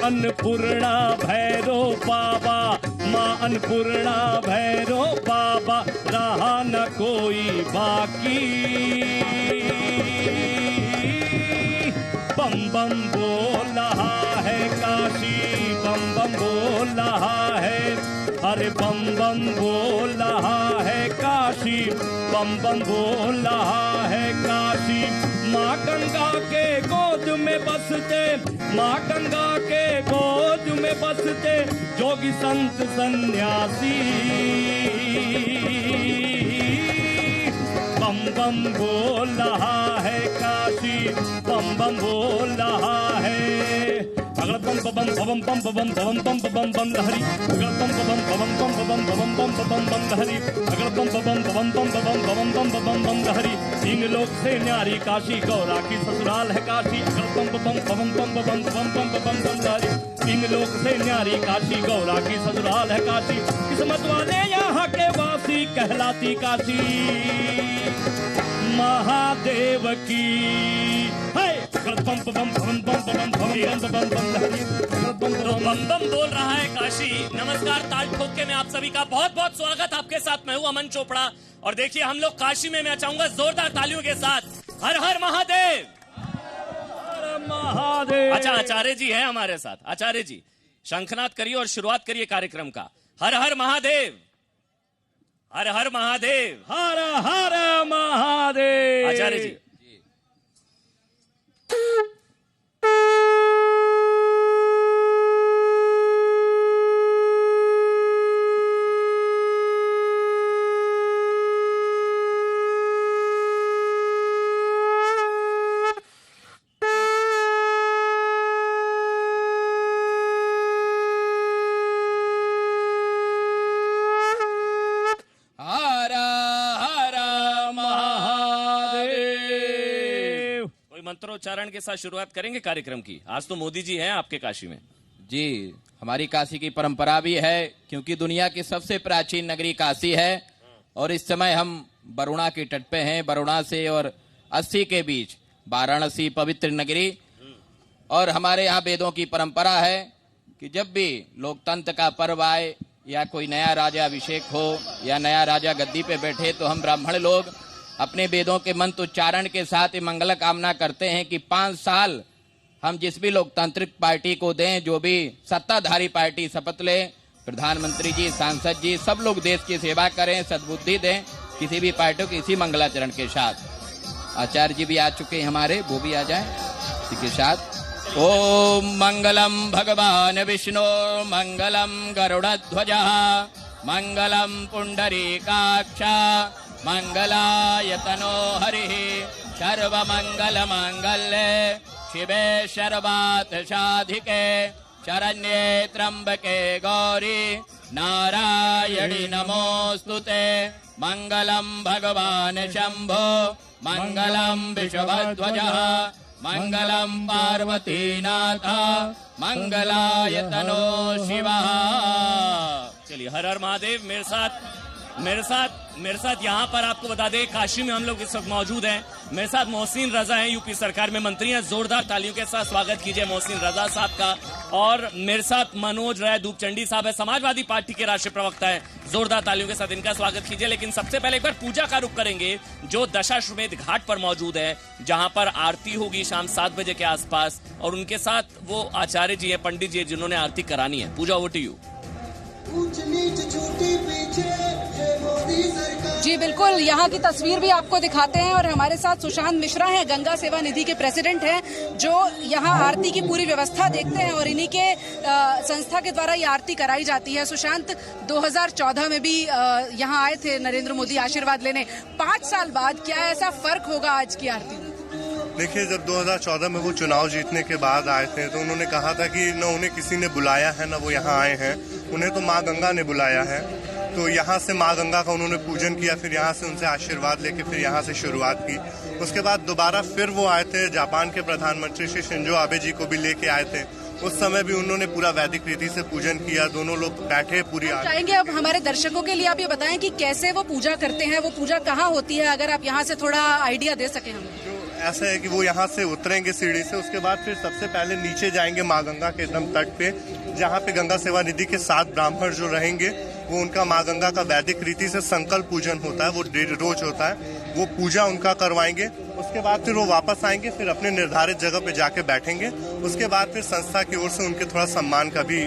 अन्नपूर्णा भैरो बाबा, माँ अन्नपूर्णा भैरो बाबा, रहा न कोई बाकी। बम बम बोल रहा है काशी, बम बम बोल रहा है, अरे बम बम बोल रहा है काशी, बम बम बोल रहा है काशी। माँ गंगा के गोद में बसते, माँ गंगा के गोद में बसते जोगी संत सन्यासी। बम बम बोल रहा है काशी, बम बम बोल रहा है। अगल बम बम बम बम बम बम बम बम बम लहरी, अगल बम बम बम बम बम बम बम बम बम लहरी, अगल बम बम बम बम बम बम बम बम लहरी। तीन लोक से न्यारी काशी, गौरा की ससुराल है काशी, अगल बम बम बम बम बम बम बम लहरी। तीन लोक से न्यारी काशी, गौरा की ससुराल है काशी, किस्मत वाले यहाँ के वासी कहलाती काशी। महादेव की बम बम बम बम बम बोल रहा है काशी। नमस्कार, ताल ठोके में आप सभी का बहुत बहुत स्वागत। आपके साथ मैं हूं अमन चोपड़ा और देखिए हम लोग काशी में, मैं चाहूंगा जोरदार तालियों के साथ हर हर महादेव, हर महादेव। अच्छा, आचार्य जी हैं हमारे साथ। आचार्य जी शंखनाद करिए और शुरुआत करिए कार्यक्रम का। हर हर महादेव, हर हर महादेव, हर हर महादेव। आचार्य जी मंत्रोच्चारण के साथ शुरुआत करेंगे कार्यक्रम की। आज तो मोदी जी हैं आपके काशी में। जी, हमारी काशी की परंपरा भी है, क्योंकि दुनिया की सबसे प्राचीन नगरी काशी है और इस समय हम वरुणा के तट पे हैं। वरुणा से और 80 के बीच वाराणसी पवित्र नगरी। और हमारे यहाँ वेदों की परंपरा है कि जब भी लोकतंत्र का पर्व आए या कोई नया राजा अभिषेक हो या नया राजा गद्दी पे बैठे तो हम ब्राह्मण लोग अपने वेदों के मंत्र उच्चारण के साथ मंगल कामना करते हैं कि 5 साल हम जिस भी लोकतांत्रिक पार्टी को दें, जो भी सत्ताधारी पार्टी शपथ ले, प्रधानमंत्री जी, सांसद जी, सब लोग देश की सेवा करें, सद्बुद्धि दें किसी भी पार्टी को इसी मंगलाचरण के साथ। आचार्य जी भी आ चुके हैं हमारे, वो भी आ जाए इसी के साथ। ओम मंगलम भगवान विष्णु, मंगलम गरुड़ध्वज, मंगलम पुंडरीकाक्ष, मंगलाय तनो हरिः, सर्वमंगल मांगल्ये शिवे सर्वार्थ साधिके, शरण्ये त्र्यंबके गौरी नारायणी नमोस्तुते। मंगलम भगवान शंभो, मंगलम विषभध्वजः, मंगलम पार्वतीनाथ, मंगलाय तनो शिवः। चलिए, हर हर महादेव। मेरे साथ यहाँ पर आपको बता दें, काशी में हम लोग इस वक्त मौजूद हैं। मेरे साथ मोहसिन रजा हैं, यूपी सरकार में मंत्री हैं। जोरदार तालियों के साथ स्वागत कीजिए मोहसिन रजा साहब का। और मेरे साथ मनोज राय धूपचंडी साहब है, समाजवादी पार्टी के राष्ट्रीय प्रवक्ता है। जोरदार तालियों के साथ इनका स्वागत कीजिए। लेकिन सबसे पहले एक बार पूजा का रुख करेंगे, जो दशाश्वमेध घाट पर मौजूद है, जहां पर आरती होगी शाम 7 बजे के आसपास। और उनके साथ वो आचार्य जी है, पंडित जी है, जिन्होंने आरती करानी है। पूजा ओवर टू यू। जी बिल्कुल, यहाँ की तस्वीर भी आपको दिखाते हैं। और हमारे साथ सुशांत मिश्रा हैं, गंगा सेवा निधि के प्रेसिडेंट हैं, जो यहाँ आरती की पूरी व्यवस्था देखते हैं और इन्हीं के संस्था के द्वारा ये आरती कराई जाती है। सुशांत, 2014 में भी यहाँ आए थे नरेंद्र मोदी आशीर्वाद लेने। 5 साल बाद क्या ऐसा फर्क होगा आज की आरती में? देखिए, जब 2014 में वो चुनाव जीतने के बाद आए थे तो उन्होंने कहा था कि न उन्हें किसी ने बुलाया है न वो यहाँ आए हैं, उन्हें तो माँ गंगा ने बुलाया है। तो यहाँ से माँ गंगा का उन्होंने पूजन किया, फिर यहाँ से उनसे आशीर्वाद लेके फिर यहाँ से शुरुआत की। उसके बाद दोबारा फिर वो आए थे, जापान के प्रधानमंत्री श्री शिंजो आबे जी को भी लेके आए थे। उस समय भी उन्होंने पूरा वैदिक रीति से पूजन किया, दोनों लोग बैठे पूरी। चाहेंगे अब हमारे दर्शकों के लिए आप ये बताएं कि कैसे वो पूजा करते हैं, वो पूजा कहाँ होती है, अगर आप यहाँ से थोड़ा आइडिया दे सकें हमें। ऐसा है कि वो यहाँ से उतरेंगे सीढ़ी से, उसके बाद फिर सबसे पहले नीचे जाएंगे माँ गंगा के एकदम तट पे, जहाँ पे गंगा सेवा निधि के 7 ब्राह्मण जो रहेंगे वो उनका माँ गंगा का वैदिक रीति से संकल्प पूजन होता है, वो रोज होता है, वो पूजा उनका करवाएंगे। उसके बाद फिर वो वापस आएंगे, फिर अपने निर्धारित जगह पे जाके बैठेंगे। उसके बाद फिर संस्था की ओर से उनके थोड़ा सम्मान का भी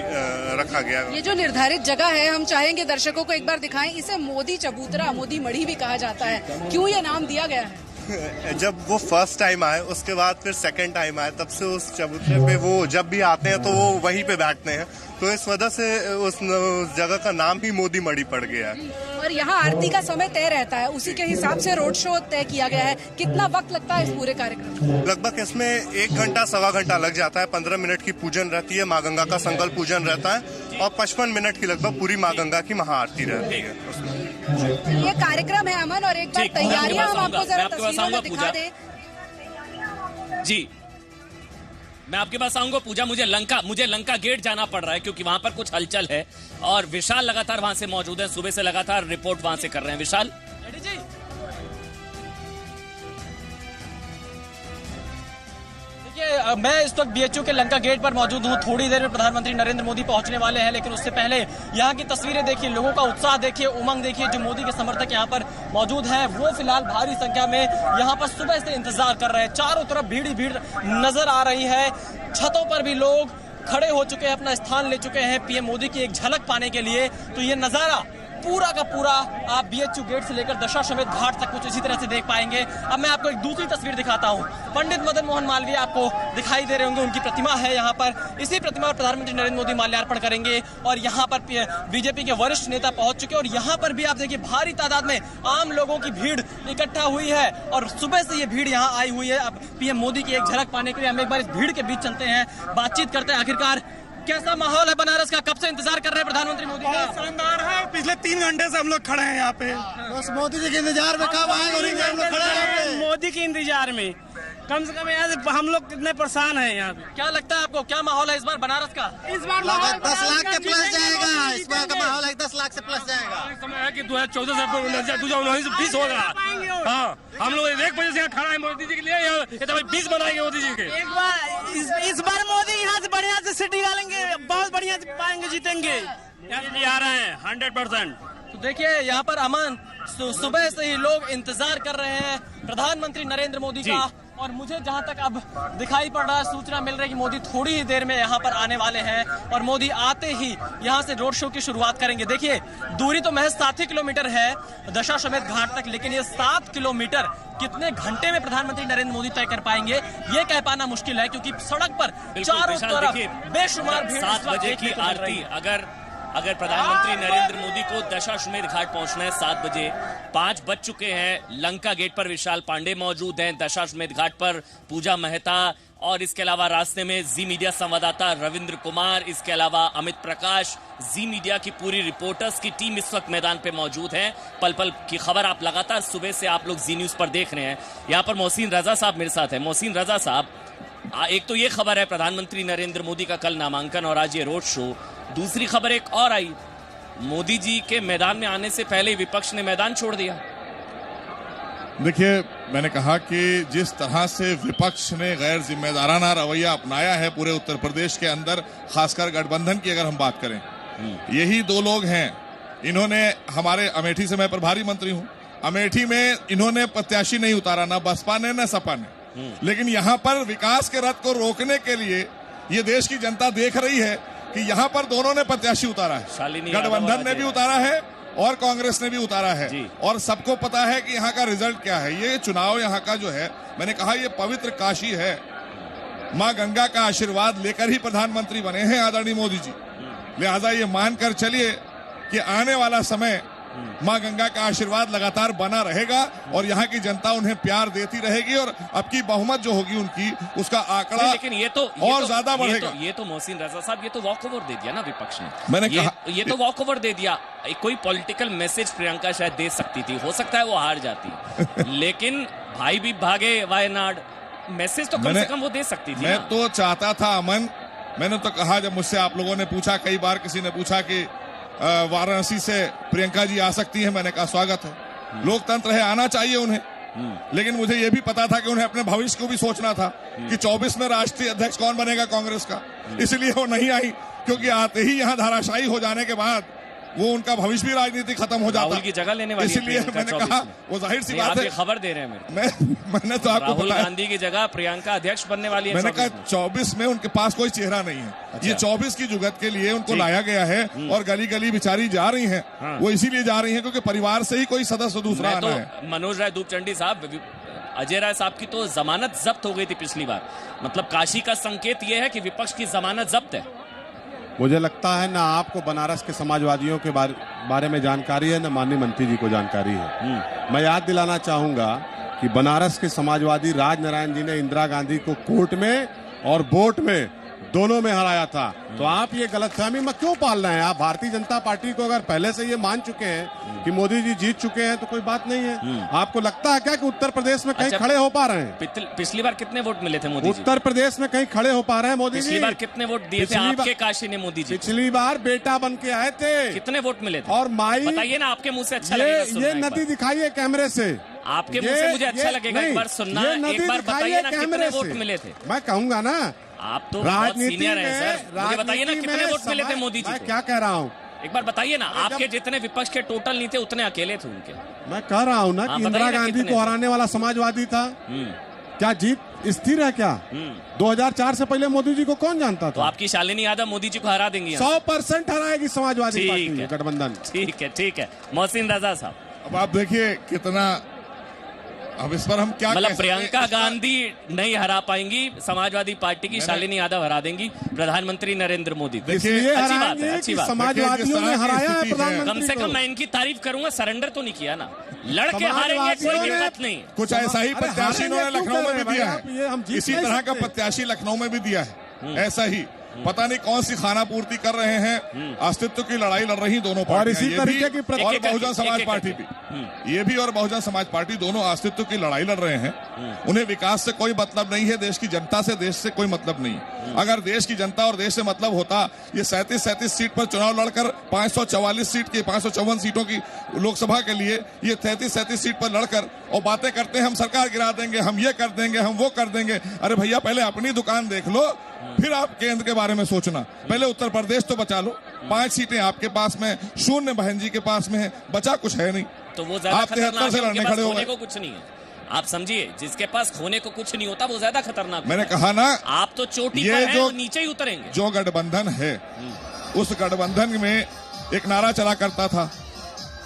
रखा गया है। ये जो निर्धारित जगह है, हम चाहेंगे दर्शकों को एक बार दिखाएं। इसे मोदी चबूतरा, मोदी मढ़ी भी कहा जाता है। क्यों ये नाम दिया गया है? जब वो फर्स्ट टाइम आए, उसके बाद फिर सेकंड टाइम आए, तब से उस चबूतरे पे वो जब भी आते हैं तो वो वहीं पे बैठते हैं, तो इस वजह से उस जगह का नाम ही मोदी मढ़ी पड़ गया है। और यहाँ आरती का समय तय रहता है, उसी के हिसाब से रोड शो तय किया गया है। कितना वक्त लगता है इस पूरे कार्यक्रम में? लगभग इसमें 1 घंटा सवा घंटा लग जाता है। 15 मिनट की पूजन रहती है, माँ गंगा का संकल्प पूजन रहता है, और 55 मिनट की लगभग पूरी माँ गंगा की महाआरती रहती है उसमें। ये कार्यक्रम है अमन, और एक बार तैयारियां हम आपको जरा तस्वीरों में दिखा दें। जी, मैं आपके पास आऊंगा पूजा। मुझे लंका गेट जाना पड़ रहा है क्योंकि वहां पर कुछ हलचल है, और विशाल लगातार वहां से मौजूद है। सुबह से लगातार रिपोर्ट वहां से कर रहे हैं। विशाल जी, देखिए, मैं इस वक्त बीएचयू के लंका गेट पर मौजूद हूँ। थोड़ी देर में प्रधानमंत्री नरेंद्र मोदी पहुंचने वाले हैं, लेकिन उससे पहले यहाँ की तस्वीरें देखिए, लोगों का उत्साह देखिए, उमंग देखिए। जो मोदी के समर्थक यहाँ पर मौजूद हैं, वो फिलहाल भारी संख्या में यहाँ पर सुबह से इंतजार कर रहे हैं। चारों तरफ भीड़ ही भीड़ नजर आ रही है। छतों पर भी लोग खड़े हो चुके हैं, अपना स्थान ले चुके हैं पीएम मोदी की एक झलक पाने के लिए। तो ये नजारा पूरा का पूरा आप बीएचयू गेट से लेकर दशाश्वमेध घाट तक कुछ इसी तरह से देख पाएंगे। अब मैं आपको एक दूसरी तस्वीर दिखाता हूं। पंडित मदन मोहन मालवीय आपको दिखाई दे रहे होंगे, उनकी प्रतिमा है यहाँ पर। इसी प्रतिमा पर प्रधानमंत्री नरेंद्र मोदी माल्यार्पण करेंगे, और यहाँ पर बीजेपी के वरिष्ठ नेता पहुंच चुके हैं। और यहाँ पर भी आप देखिए, भारी तादाद में आम लोगों की भीड़ इकट्ठा हुई है, और सुबह से ये भीड़ यहाँ आई हुई है अब पीएम मोदी की एक झलक पाने के लिए। हम एक बार इस भीड़ के बीच चलते हैं, बातचीत करते हैं। आखिरकार कैसा माहौल है बनारस का? कब से इंतजार कर रहे हैं प्रधानमंत्री मोदी का? शानदार है। पिछले 3 घंटे से हम लोग खड़े हैं यहाँ पे, बस मोदी जी के इंतजार में। कब आएंगे? हम लोग खड़े हैं मोदी के इंतजार में। कम से कम यहाँ से हम लोग कितने परेशान हैं यहाँ पे। क्या लगता है आपको, क्या माहौल है इस बार बनारस का? इस बार 10 लाख के प्लस जाएगा। इस बार का माहौल है 10 लाख से प्लस जाएगा। समय है कि 2014 से 2019 होगा। हाँ, हम लोग 1 बजे से यहाँ खड़ा है मोदी जी के लिए। यहाँ 20 बनाएंगे मोदी जी के। एक बार इस बार मोदी यहाँ से बढ़िया से सीट निकालेंगे, बहुत बढ़िया से पाएंगे, जीतेंगे। आ रहे हैं 100%। तो देखिए, यहाँ पर अमन सुबह से ही लोग इंतजार कर रहे हैं प्रधानमंत्री नरेंद्र मोदी का। और मुझे जहां तक अब दिखाई पड़ रहा है, सूचना मिल रही है कि मोदी थोड़ी ही देर में यहाँ पर आने वाले हैं, और मोदी आते ही यहाँ से रोड शो की शुरुआत करेंगे। देखिए, दूरी तो महज 7 ही किलोमीटर है दशाश्वमेध घाट तक, लेकिन ये 7 किलोमीटर कितने घंटे में प्रधानमंत्री नरेंद्र मोदी तय कर पाएंगे, ये कह पाना मुश्किल है, क्योंकि सड़क पर चारों तरफ बेशुमार भीड़। 7 बजे की आरती, अगर प्रधानमंत्री नरेंद्र मोदी को दशाश्वमेध घाट पहुंचना है 7 बजे, 5 बज चुके हैं। लंका गेट पर विशाल पांडे मौजूद हैं, दशाश्वमेध घाट पर पूजा मेहता, और इसके अलावा रास्ते में जी मीडिया संवाददाता रविंद्र कुमार, इसके अलावा अमित प्रकाश, जी मीडिया की पूरी रिपोर्टर्स की टीम इस वक्त मैदान पे मौजूद है। पल पल की खबर आप लगातार सुबह से आप लोग जी न्यूज पर देख रहे हैं। यहाँ पर मोहसिन रजा साहब मेरे साथ है। मोहसिन रजा साहब, एक तो ये खबर है प्रधानमंत्री नरेंद्र मोदी का कल नामांकन और आज ये रोड शो। दूसरी खबर एक और आई, मोदी जी के मैदान में आने से पहले विपक्ष ने मैदान छोड़ दिया। देखिए, मैंने कहा कि जिस तरह से विपक्ष ने गैर जिम्मेदाराना रवैया अपनाया है पूरे उत्तर प्रदेश के अंदर, खासकर गठबंधन की अगर हम बात करें, यही 2 लोग हैं। इन्होंने हमारे अमेठी से, मैं प्रभारी मंत्री हूं, अमेठी में इन्होंने प्रत्याशी नहीं उतारा, ना बसपा ने ना सपा ने। लेकिन यहाँ पर विकास के रथ को रोकने के लिए ये देश की जनता देख रही है कि यहाँ पर दोनों ने प्रत्याशी उतारा है, गठबंधन ने भी उतारा है और कांग्रेस ने भी उतारा है, और सबको पता है कि यहाँ का रिजल्ट क्या है। ये चुनाव यहाँ का जो है, मैंने कहा ये पवित्र काशी है, माँ गंगा का आशीर्वाद लेकर ही प्रधानमंत्री बने हैं आदरणीय मोदी जी। लिहाजा ये मानकर चलिए कि आने वाला समय माँ गंगा का आशीर्वाद लगातार बना रहेगा, और यहाँ की जनता उन्हें प्यार देती रहेगी, और अब की बहुमत जो होगी उनकी, उसका आंकड़ा लेकिन ये तो ज्यादा बढ़ेगा। ये तो मोहसिन रजा साहब, ये तो वॉक ओवर दे दिया ना विपक्ष ने। मैंने कहा ये तो वॉक ओवर दे दिया। कोई पॉलिटिकल मैसेज प्रियंका शायद दे सकती थी, हो सकता है वो हार जाती लेकिन भाई भी भागे वायनाड, मैसेज तो कम से कम वो दे सकती थी। मैं तो चाहता था अमन, मैंने तो कहा, जब मुझसे आप लोगों ने पूछा, कई बार किसी ने पूछा कि वाराणसी से प्रियंका जी आ सकती हैं, मैंने कहा स्वागत है, लोकतंत्र है, आना चाहिए उन्हें। लेकिन मुझे यह भी पता था कि उन्हें अपने भविष्य को भी सोचना था कि 24 में राष्ट्रीय अध्यक्ष कौन बनेगा कांग्रेस का। इसलिए वो नहीं आई, क्योंकि आते ही यहाँ धाराशायी हो जाने के बाद वो उनका भविष्य भी राजनीति खत्म हो जाता, की जगह लेने वाली इसलिए मैंने कहा वो जाहिर सी बात है। खबर दे रहे हैं मैंने तो आपको राहुल गांधी की जगह प्रियंका अध्यक्ष बनने वाली है। मैंने कहा 24 में उनके पास कोई चेहरा नहीं है। अच्छा। ये 24 की जुगत के लिए उनको लाया गया है और गली गली बिचारी जा रही हैं। वो इसीलिए जा रही हैं क्योंकि परिवार से ही कोई सदस्य दूसरा आना है। मनोज राय दूपचंडी साहब, अजय राय साहब की तो जमानत जब्त हो गई थी पिछली बार, मतलब काशी का संकेत यह है कि विपक्ष की जमानत जब्त है। मुझे लगता है ना आपको बनारस के समाजवादियों के बारे में जानकारी है, ना माननीय मंत्री जी को जानकारी है। मैं याद दिलाना चाहूंगा कि बनारस के समाजवादी राजनारायण जी ने इंदिरा गांधी को कोर्ट में और वोट में दोनों में हराया था। तो आप ये गलतफहमी में क्यों पाल रहे हैं? आप भारतीय जनता पार्टी को अगर पहले से ये मान चुके हैं कि मोदी जी जीत चुके हैं तो कोई बात नहीं है। आपको लगता है क्या कि उत्तर प्रदेश में कहीं खड़े हो पा रहे हैं? पिछली बार कितने वोट मिले थे मोदी जी? उत्तर प्रदेश में कहीं खड़े हो पा रहे हैं मोदी जी? पिछली बार कितने वोट दिए थे आपके काशी ने मोदी जी? पिछली बार बेटा बन के आए थे। कितने वोट मिले थे? और माई बताइए ना, आपके मुंह से अच्छा लगेगा। ये नदी दिखाइए कैमरे से, आपके मुंह से मुझे अच्छा लगेगा एक बार सुनना। एक बार बताइए ना कितने वोट मिले थे? मैं कहूंगा ना, आप तो बहुत सीनियर हैं सर, मुझे बताइए ना कितने वोट मिले थे मोदी जी? मैं क्या कह रहा हूँ, एक बार बताइए ना। आपके जितने विपक्ष के टोटल नहीं थे उतने अकेले थे उनके। मैं कह रहा हूँ ना कि इंदिरा गांधी को हराने वाला समाजवादी था। क्या जीत स्थिर है क्या? 2004 से पहले मोदी जी को कौन जानता था? तो आपकी शालिनी यादव मोदी जी को हरा देंगी? 100% हराएगी समाजवादी पार्टी गठबंधन। ठीक है। मोहसिन रजा साहब, अब आप देखिए कितना, अब इस पर हम क्या मतलब प्रियंका गांधी नहीं हरा पाएंगी, समाजवादी पार्टी की शालिनी यादव हरा देंगी प्रधानमंत्री नरेंद्र मोदी। देखिए अच्छी बात है, अच्छी बात। समाजवादियों ने हराया है प्रधानमंत्री। कम से कम मैं इनकी तारीफ करूंगा, सरेंडर तो नहीं किया ना। लड़के हारेंगे कोई दिक्कत नहीं। कुछ ऐसा ही प्रत्याशी इन्होंने लखनऊ में भी दिया है, इसी तरह का प्रत्याशी लखनऊ में भी दिया है। ऐसा ही पता नहीं कौन सी खाना पूर्ति कर रहे हैं। अस्तित्व की लड़ाई लड़ रही दोनों पार्टियां, और इसी तरीके की और बहुजन समाज पार्टी भी, ये भी और बहुजन समाज पार्टी दोनों अस्तित्व की लड़ाई लड़ रहे हैं। उन्हें विकास से कोई मतलब नहीं है, देश की जनता से, देश से कोई मतलब नहीं। अगर देश की जनता और देश से मतलब होता, ये 37 सीट पर चुनाव लड़कर 544 सीट की 554 सीटों की लोकसभा के लिए ये 33 सीट पर लड़कर और बातें करते हैं हम सरकार गिरा देंगे, हम ये कर देंगे, हम वो कर देंगे। अरे भैया पहले अपनी दुकान देख लो, फिर आप केंद्र के बारे में सोचना। पहले उत्तर प्रदेश तो बचा लो। 5 सीटें आपके पास में, 0 बहन जी के पास में है, बचा कुछ है नहीं। तो वो ज्यादा आप 73 से लड़ने खड़े हो गए। को कुछ नहीं है, आप समझिए, जिसके पास खोने को कुछ नहीं होता वो ज्यादा खतरनाक। मैंने कहा ना, आप तो चोटी पर हैं, वो नीचे ही उतरेंगे। जो गठबंधन है, उस गठबंधन में एक नारा चला करता था,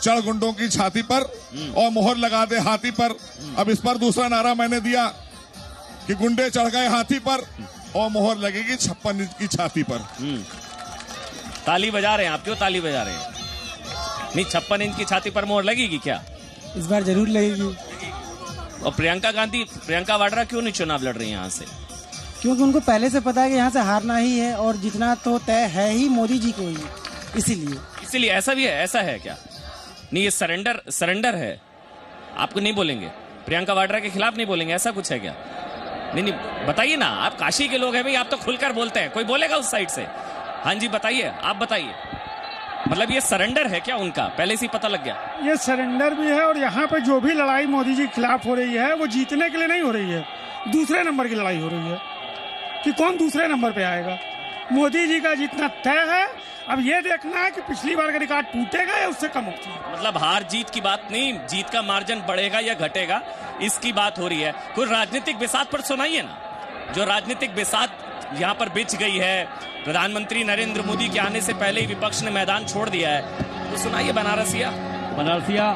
चढ़ गुंडों की छाती पर और मोहर लगा दे हाथी पर। अब इस पर दूसरा नारा मैंने दिया कि गुंडे चढ़ गए हाथी पर और मोहर लगेगी 56 इंच की छाती पर। ताली बजा रहे हैं आप, क्यों ताली बजा रहे हैं? नहीं, 56 इंच की छाती पर मोहर लगेगी क्या? इस बार जरूर लगेगी। और प्रियंका वाड्रा क्यों नहीं चुनाव लड़ रही है यहाँ से? क्योंकि उनको पहले से पता है कि यहाँ से हारना ही है और जितना तो तय है ही मोदी जी को ही, इसीलिए। ऐसा भी है, ऐसा है क्या? नहीं, ये सरेंडर है। आपको नहीं बोलेंगे, प्रियंका वाड्रा के खिलाफ नहीं बोलेंगे, ऐसा कुछ है क्या? नहीं, बताइए ना, आप काशी के लोग हैं भाई, आप तो खुलकर बोलते हैं, कोई बोलेगा उस साइड से? हाँ जी बताइए, आप बताइए। मतलब ये सरेंडर है क्या उनका? पहले से ही पता लग गया? ये सरेंडर भी है, और यहाँ पे जो भी लड़ाई मोदी जी के खिलाफ हो रही है वो जीतने के लिए नहीं हो रही है, दूसरे नंबर की लड़ाई हो रही है कि कौन दूसरे नंबर पे आएगा। मोदी जी का जीतना तय है। अब ये देखना है कि पिछली बार का रिकॉर्ड टूटेगा या उससे कम होगा। मतलब हार जीत की बात नहीं, जीत का मार्जिन बढ़ेगा या घटेगा, इसकी बात हो रही है। कोई राजनीतिक बिसात पर सुनाइए ना, जो राजनीतिक बिसात यहाँ पर बिछ गई है। प्रधानमंत्री नरेंद्र मोदी के आने से पहले ही विपक्ष ने मैदान छोड़ दिया है, तो सुनाइए बनारसिया।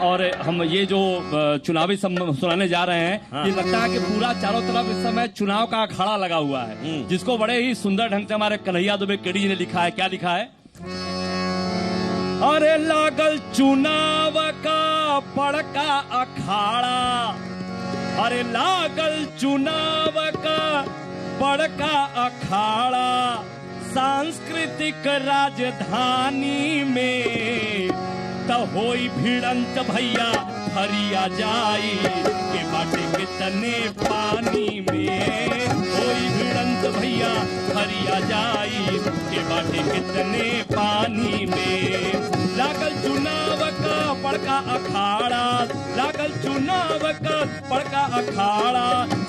और हम ये जो चुनावी सुनाने जा रहे हैं, हाँ। ये लगता है कि पूरा चारों तरफ इस समय चुनाव का अखाड़ा लगा हुआ है, जिसको बड़े ही सुंदर ढंग से हमारे कन्हैया दुबे केडी जी ने लिखा है। क्या लिखा है? अरे लागल चुनाव का बड़का अखाड़ा, अरे लागल चुनाव का बड़का अखाड़ा, सांस्कृतिक राजधानी में तो होई भिड़ंत भैया हरिया जाई के बाटे के तने पानी में, होई भिड़ंत भैया हरिया जाई के बाटे के तने पानी में। लागल चुनाव का बड़का अखाड़ा, लागल चुनाव का बड़का अखाड़ा,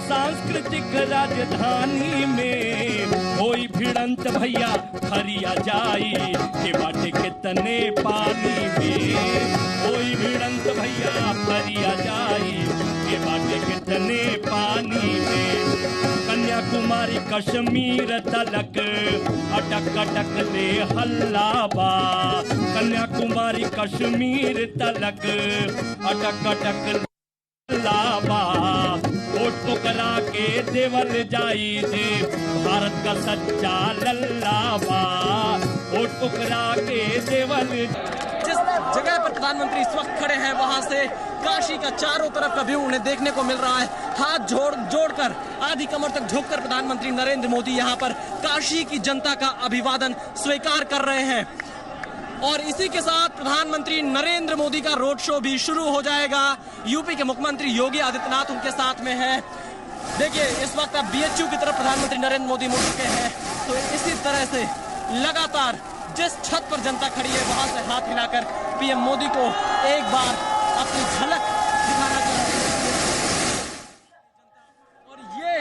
सांस्कृतिक राजधानी में होई भिड़ंत भैया फरिया जाई के बाटे के तने पानी में, होई भिड़ंत भैया फरिया जाई के बाटे के तने पानी में। कन्याकुमारी कश्मीर तलक अटक अटक ले हल्ला बा, कन्याकुमारी कश्मीर तलक अटक अटक लाबा, वोट तो करा के देवल जाई जे भारत का सच्चा लल्लाबा, वोट तो करा के देवल। जिस जगह पर प्रधानमंत्री इस वक्त खड़े हैं वहां से काशी का चारों तरफ का व्यू उन्हें देखने को मिल रहा है। हाथ जोड़कर आधी कमर तक झुककर प्रधानमंत्री नरेंद्र मोदी यहां पर काशी की जनता का अभिवादन स्वीकार कर रहे हैं और इसी के साथ प्रधानमंत्री नरेंद्र मोदी का रोड शो भी शुरू हो जाएगा। यूपी के मुख्यमंत्री योगी आदित्यनाथ उनके साथ में है। देखिए इस वक्त अब बीएचयू की तरफ प्रधानमंत्री नरेंद्र मोदी मुड़ चुके हैं, तो इसी तरह से लगातार जिस छत पर जनता खड़ी है वहां से हाथ हिलाकर पीएम मोदी को एक बार अपनी झलक दिखाना चाहते हैं और ये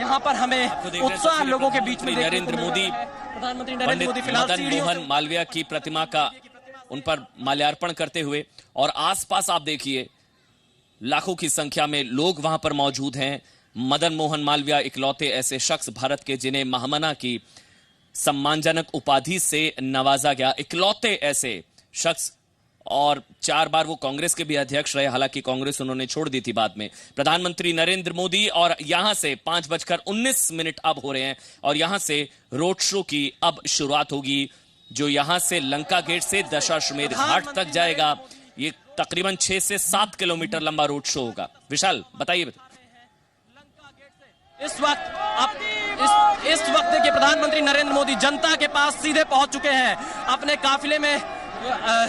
यहाँ पर हमें उत्साह लोगों के बीच में नरेंद्र मोदी, प्रधानमंत्री नरेंद्र मोदी फिलहाल मदन मोहन मालवीय की प्रतिमा का उन पर माल्यार्पण करते हुए, और आसपास आप देखिए लाखों की संख्या में लोग वहां पर मौजूद हैं। मदन मोहन मालवीय इकलौते ऐसे शख्स भारत के जिन्हें महामना की सम्मानजनक उपाधि से नवाजा गया, इकलौते ऐसे शख्स, और 4 बार वो कांग्रेस के भी अध्यक्ष रहे, हालांकि कांग्रेस उन्होंने छोड़ दी थी बाद में। प्रधानमंत्री नरेंद्र मोदी, और यहां से 5:19 अब हो रहे हैं और यहां से रोड शो की अब शुरुआत होगी, जो यहां से लंका गेट से दशाश्वमेध घाट तक जाएगा। ये तकरीबन 6 से 7 किलोमीटर लंबा रोड शो होगा। विशाल बताइए। इस वक्त देखिए प्रधानमंत्री नरेंद्र मोदी जनता के पास सीधे पहुंच चुके हैं। अपने काफिले में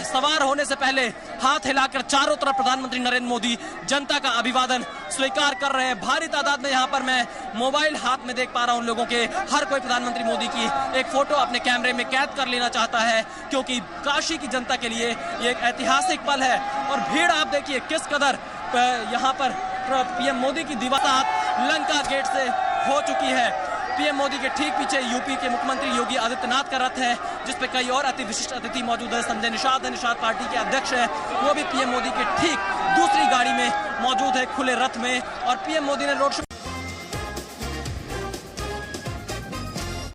सवार होने से पहले हाथ हिलाकर चारों तरफ प्रधानमंत्री नरेंद्र मोदी जनता का अभिवादन स्वीकार कर रहे हैं। भारी तादाद में यहाँ पर मैं मोबाइल हाथ में देख पा रहा हूँ लोगों के। हर कोई प्रधानमंत्री मोदी की एक फोटो अपने कैमरे में कैद कर लेना चाहता है, क्योंकि काशी की जनता के लिए ये एक ऐतिहासिक पल है। और भीड़ आप देखिए किस कदर यहाँ पर पीएम मोदी की दीवार लंका गेट से हो चुकी है। पीएम मोदी के ठीक पीछे यूपी के मुख्यमंत्री योगी आदित्यनाथ का रथ है, जिसपे कई और अति विशिष्ट अतिथि मौजूद है। संजय निषाद पार्टी के अध्यक्ष है, वो भी पीएम मोदी के ठीक दूसरी गाड़ी में मौजूद है खुले रथ में। और पीएम मोदी ने रोड शो